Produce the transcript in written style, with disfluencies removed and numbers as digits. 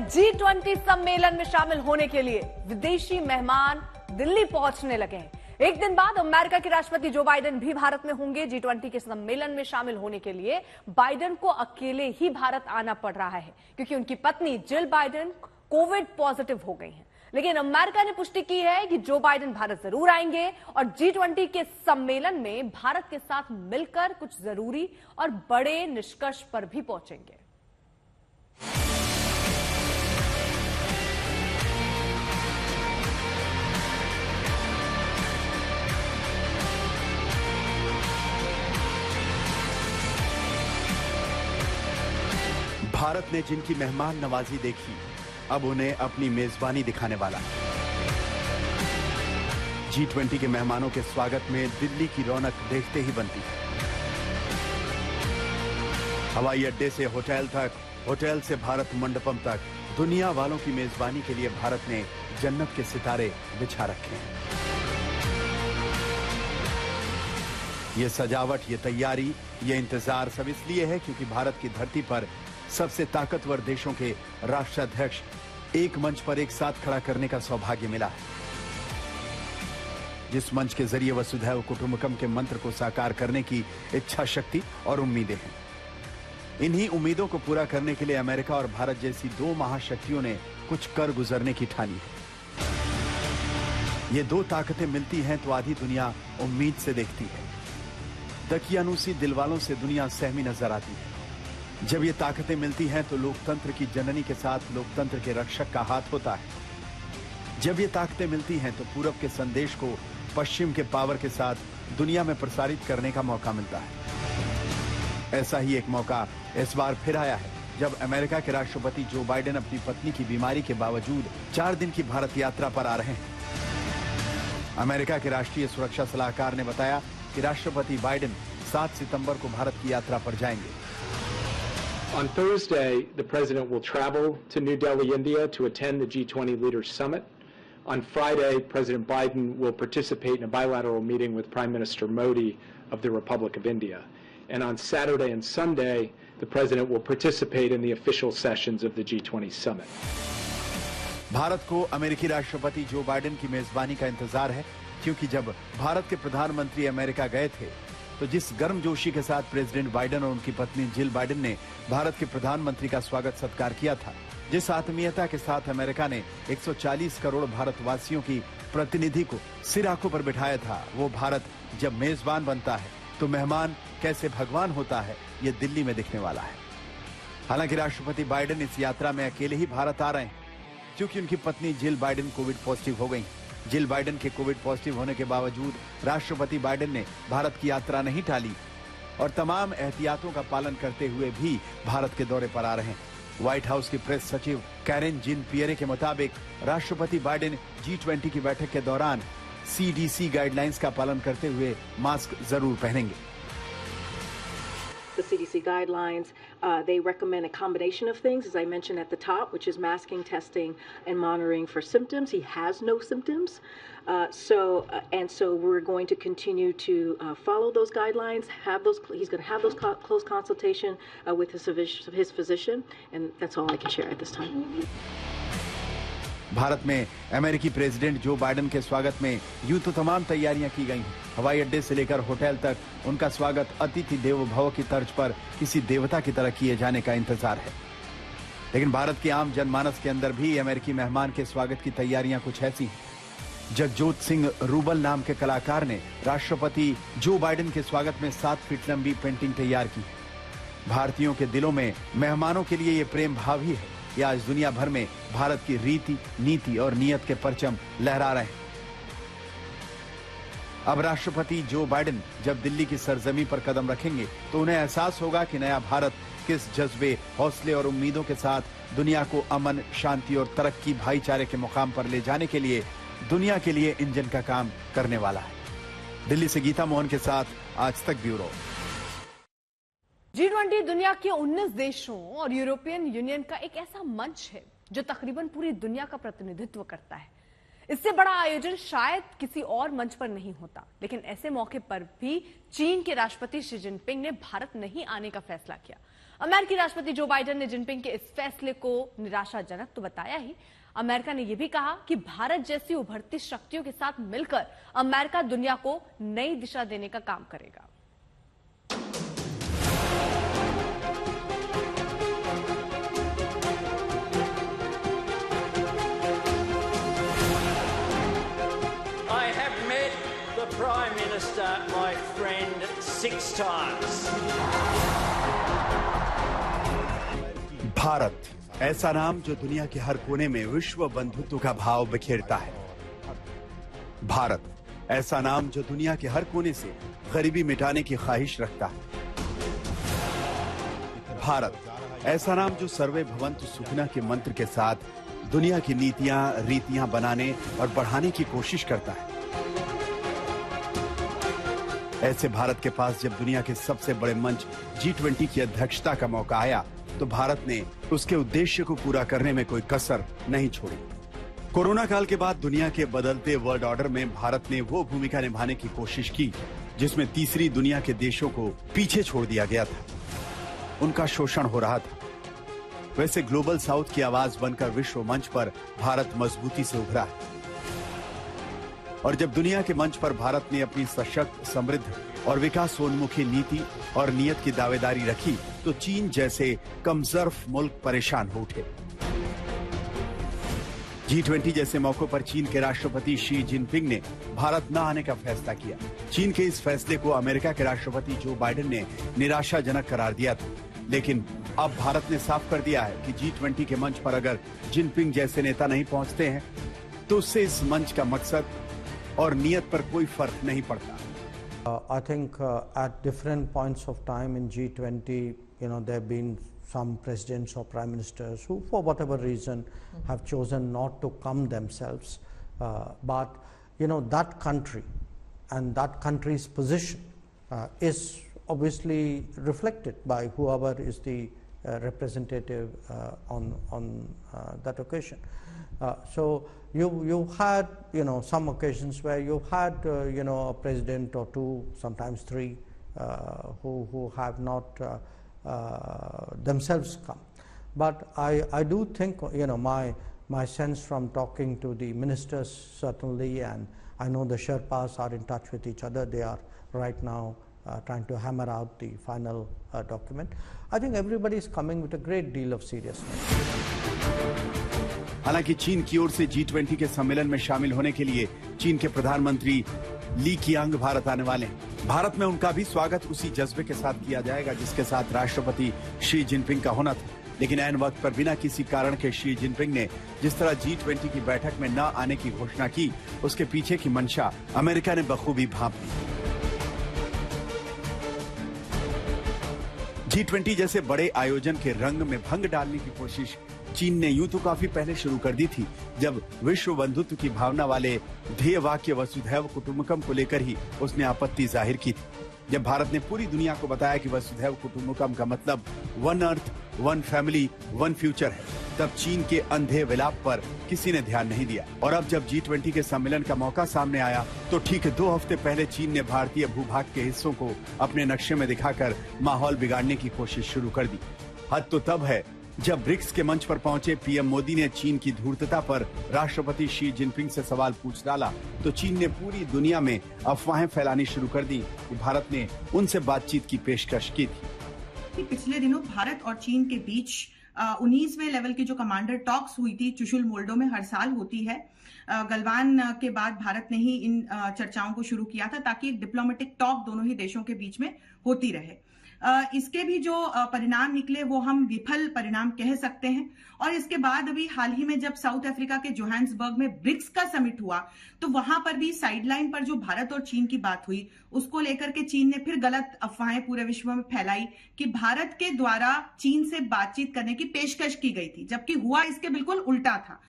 G20 सम्मेलन में शामिल होने के लिए विदेशी मेहमान दिल्ली पहुंचने लगे हैं। एक दिन बाद अमेरिका के राष्ट्रपति जो बाइडेन भी भारत में होंगे। G20 के सम्मेलन में शामिल होने के लिए बाइडेन को अकेले ही भारत आना पड़ रहा है क्योंकि उनकी पत्नी जिल बाइडेन कोविड पॉजिटिव हो गई हैं। लेकिन अमेरिका ने पुष्टि की है कि जो बाइडेन भारत जरूर आएंगे और G20 के सम्मेलन में भारत के साथ मिलकर कुछ जरूरी और बड़े निष्कर्ष पर भी पहुंचेंगे। भारत ने जिनकी मेहमान नवाजी देखी, अब उन्हें अपनी मेजबानी दिखाने वाला है। G20 के मेहमानों के स्वागत में दिल्ली की रौनक देखते ही बनती है। हवाई अड्डे से होटल तक, होटल से भारत मंडपम तक, दुनिया वालों की मेजबानी के लिए भारत ने जन्नत के सितारे बिछा रखे हैं। ये सजावट, ये तैयारी, ये इंतजार सब इसलिए है क्योंकि भारत की धरती पर सबसे ताकतवर देशों के राष्ट्राध्यक्ष एक मंच पर एक साथ खड़ा करने का सौभाग्य मिला है, जिस मंच के जरिए वसुधैव कुटुंबकम के मंत्र को साकार करने की इच्छा शक्ति और उम्मीदें हैं। इन्हीं उम्मीदों को पूरा करने के लिए अमेरिका और भारत जैसी दो महाशक्तियों ने कुछ कर गुजरने की ठानी है। ये दो ताकतें मिलती हैं तो आधी दुनिया उम्मीद से देखती है। दकियानूसी दिलवालों से दुनिया सहमी नजर आती है। जब ये ताकतें मिलती हैं तो लोकतंत्र की जननी के साथ लोकतंत्र के रक्षक का हाथ होता है। जब ये ताकतें मिलती हैं तो पूरब के संदेश को पश्चिम के पावर के साथ दुनिया में प्रसारित करने का मौका मिलता है। ऐसा ही एक मौका इस बार फिर आया है जब अमेरिका के राष्ट्रपति जो बाइडेन अपनी पत्नी की बीमारी के बावजूद 4 दिन की भारत यात्रा पर आ रहे हैं। अमेरिका के राष्ट्रीय सुरक्षा सलाहकार ने बताया कि राष्ट्रपति बाइडेन 7 सितंबर को भारत की यात्रा पर जाएंगे। On Thursday, the President will travel to New Delhi, India to attend the G20 Leaders Summit. On Friday, President Biden will participate in a bilateral meeting with Prime Minister Modi of the Republic of India. And on Saturday and Sunday, the President will participate in the official sessions of the G20 Summit. Bharat को अमेरिकी राष्ट्रपति Joe Biden की मेजबानी का इंतजार है क्योंकि जब भारत के प्रधानमंत्री अमेरिका गए थे तो जिस गर्मजोशी के साथ प्रेसिडेंट बाइडेन और उनकी पत्नी जिल बाइडेन ने भारत के प्रधानमंत्री का स्वागत सत्कार किया था, जिस आत्मीयता के साथ अमेरिका ने 140 करोड़ भारतवासियों की प्रतिनिधि को सिर आंखों पर बिठाया था, वो भारत जब मेजबान बनता है तो मेहमान कैसे भगवान होता है, ये दिल्ली में दिखने वाला है। हालांकि राष्ट्रपति बाइडेन इस यात्रा में अकेले ही भारत आ रहे हैं क्योंकि उनकी पत्नी जिल बाइडेन कोविड पॉजिटिव हो गई। जिल बाइडेन के कोविड पॉजिटिव होने के बावजूद राष्ट्रपति बाइडेन ने भारत की यात्रा नहीं टाली और तमाम एहतियातों का पालन करते हुए भी भारत के दौरे पर आ रहे हैं। व्हाइट हाउस की प्रेस सचिव कैरेन जिन पियरे के मुताबिक राष्ट्रपति बाइडेन G20 की बैठक के दौरान CDC गाइडलाइंस का पालन करते हुए मास्क जरूर पहनेंगे। The CDC guidelines, they recommend a combination of things, as I mentioned at the top, which is masking, testing, and monitoring for symptoms. He has no symptoms. So we're going to continue to follow those guidelines, he's going to have those close consultation with his physician, and that's all I can share at this time. Bharat में अमेरिकी president Joe Biden के स्वागत में यूं तो तमाम तैयारियां की गई हैं। हवाई अड्डे से लेकर होटल तक उनका स्वागत अतिथि देवो भव की तर्ज पर किसी देवता की तरह किए जाने का इंतजार है। लेकिन भारत के आम जनमानस के अंदर भी अमेरिकी मेहमान के स्वागत की तैयारियां कुछ ऐसी हैं। जगजोत सिंह रूबल नाम के कलाकार ने राष्ट्रपति जो बाइडेन के स्वागत में 7 फीट लंबी पेंटिंग तैयार की। भारतीयों के दिलों में मेहमानों के लिए ये प्रेम भाव ही है। ये आज दुनिया भर में भारत की रीति, नीति और नियत के परचम लहरा रहे हैं। अब राष्ट्रपति जो बाइडेन जब दिल्ली की सरजमी पर कदम रखेंगे तो उन्हें एहसास होगा कि नया भारत किस जज्बे, हौसले और उम्मीदों के साथ दुनिया को अमन, शांति और तरक्की, भाईचारे के मुकाम पर ले जाने के लिए दुनिया के लिए इंजन का काम करने वाला है। दिल्ली से गीता मोहन के साथ आज तक ब्यूरो। G20 दुनिया के 19 देशों और यूरोपियन यूनियन का एक ऐसा मंच है जो तकरीबन पूरी दुनिया का प्रतिनिधित्व करता है। इससे बड़ा आयोजन शायद किसी और मंच पर नहीं होता, लेकिन ऐसे मौके पर भी चीन के राष्ट्रपति शी जिनपिंग ने भारत नहीं आने का फैसला किया। अमेरिकी राष्ट्रपति जो बाइडेन ने जिनपिंग के इस फैसले को निराशाजनक तो बताया ही, अमेरिका ने यह भी कहा कि भारत जैसी उभरती शक्तियों के साथ मिलकर अमेरिका दुनिया को नई दिशा देने का काम करेगा। Prime Minister, my friend, 6 times. Bharat, ऐसा नाम जो दुनिया के हर कोने में विश्व बंधुत्व का भाव बिखेरता है। भारत, ऐसा नाम जो दुनिया के हर कोने से गरीबी मिटाने की ख्वाहिश रखता है। भारत, ऐसा नाम जो सर्वे भवन्तु सुखिनः के मंत्र के साथ दुनिया की नीतियां, रीतियां बनाने और बढ़ाने की कोशिश करता है। ऐसे भारत के पास जब दुनिया के सबसे बड़े मंच G20 की अध्यक्षता का मौका आया, तो भारत ने उसके उद्देश्य को पूरा करने में कोई कसर नहीं छोड़ी। कोरोना काल के बाद दुनिया के बदलते वर्ल्ड ऑर्डर में भारत ने वो भूमिका निभाने की कोशिश की जिसमें तीसरी दुनिया के देशों को पीछे छोड़ दिया गया था, उनका शोषण हो रहा था। वैसे ग्लोबल साउथ की आवाज बनकर विश्व मंच पर भारत मजबूती से उभरा है। और जब दुनिया के मंच पर भारत ने अपनी सशक्त, समृद्ध और विकासोन्मुखी नीति और नियत की दावेदारी रखी, तो चीन जैसे कमजोरफ मुल्क परेशान हो उठे। G20 जैसे मौकों पर चीन के राष्ट्रपति शी जिनपिंग ने भारत न आने का फैसला किया। चीन के इस फैसले को अमेरिका के राष्ट्रपति जो बाइडेन ने निराशाजनक करार दिया था। लेकिन अब भारत ने साफ कर दिया है कि G20 के मंच पर अगर जिनपिंग जैसे नेता नहीं पहुंचते हैं, तो उससे इस मंच का मकसद और नियत पर कोई फर्क नहीं पड़ता। I think at different points of time in G20, there have been some presidents or prime ministers who, for whatever reason, have chosen not to come themselves. But that country and that country's position is obviously reflected by whoever is the representative on that occasion. So you had some occasions where you had a president or two, sometimes three, who have not themselves come. But I do think my sense from talking to the ministers certainly, and I know the Sherpas are in touch with each other. They are right now trying to hammer out the final document. I think everybody is coming with a great deal of seriousness. हालांकि चीन की ओर से G20 के सम्मेलन में शामिल होने के लिए चीन के प्रधानमंत्री ली कीयांग भारत आने वाले हैं। भारत में उनका भी स्वागत उसी जज्बे के साथ किया जाएगा जिसके साथ राष्ट्रपति शी जिनपिंग का होना था। लेकिन ऐन वक्त पर बिना किसी कारण के शी जिनपिंग ने जिस तरह G20 की बैठक में न आने की घोषणा की, उसके पीछे की मंशा अमेरिका ने बखूबी भांप ली। G20 जैसे बड़े आयोजन के रंग में भंग डालने की कोशिश चीन ने यूं तो काफी पहले शुरू कर दी थी, जब विश्व बंधुत्व की भावना वाले ध्येय वाक्य वसुधैव कुटुंबकम को लेकर ही उसने आपत्ति जाहिर की थी। जब भारत ने पूरी दुनिया को बताया कि वसुधैव कुटुंबकम का मतलब one earth, one family, one future है, तब चीन के अंधे विलाप पर किसी ने ध्यान नहीं दिया। और अब जब G20 के सम्मेलन का मौका सामने आया, तो ठीक 2 हफ्ते पहले चीन ने भारतीय भूभाग के हिस्सों को अपने नक्शे में दिखाकर माहौल बिगाड़ने की कोशिश शुरू कर दी। हद तो तब है जब ब्रिक्स के मंच पर पहुंचे पीएम मोदी ने चीन की धूर्तता पर राष्ट्रपति शी जिनपिंग से सवाल पूछ डाला, तो चीन ने पूरी दुनिया में अफवाहें फैलानी शुरू कर दी कि भारत ने उनसे बातचीत की पेशकश की थी। पिछले दिनों भारत और चीन के बीच 19वें लेवल की जो कमांडर टॉक्स हुई थी, चुशुल मोल्डो में हर साल होती है। गलवान के बाद भारत ने ही इन चर्चाओं को शुरू किया था ताकि एक डिप्लोमेटिक टॉक दोनों ही देशों के बीच में होती रहे। इसके भी जो परिणाम निकले वो हम विफल परिणाम कह सकते हैं। और इसके बाद अभी हाल ही में जब साउथ अफ्रीका के जोहान्सबर्ग में ब्रिक्स का समिट हुआ, तो वहां पर भी साइडलाइन पर जो भारत और चीन की बात हुई, उसको लेकर के चीन ने फिर गलत अफवाहें पूरे विश्व में फैलाई कि भारत के द्वारा चीन से बातचीत करने की पेशकश की गई थी, जबकि हुआ इसके बिल्कुल उल्टा था।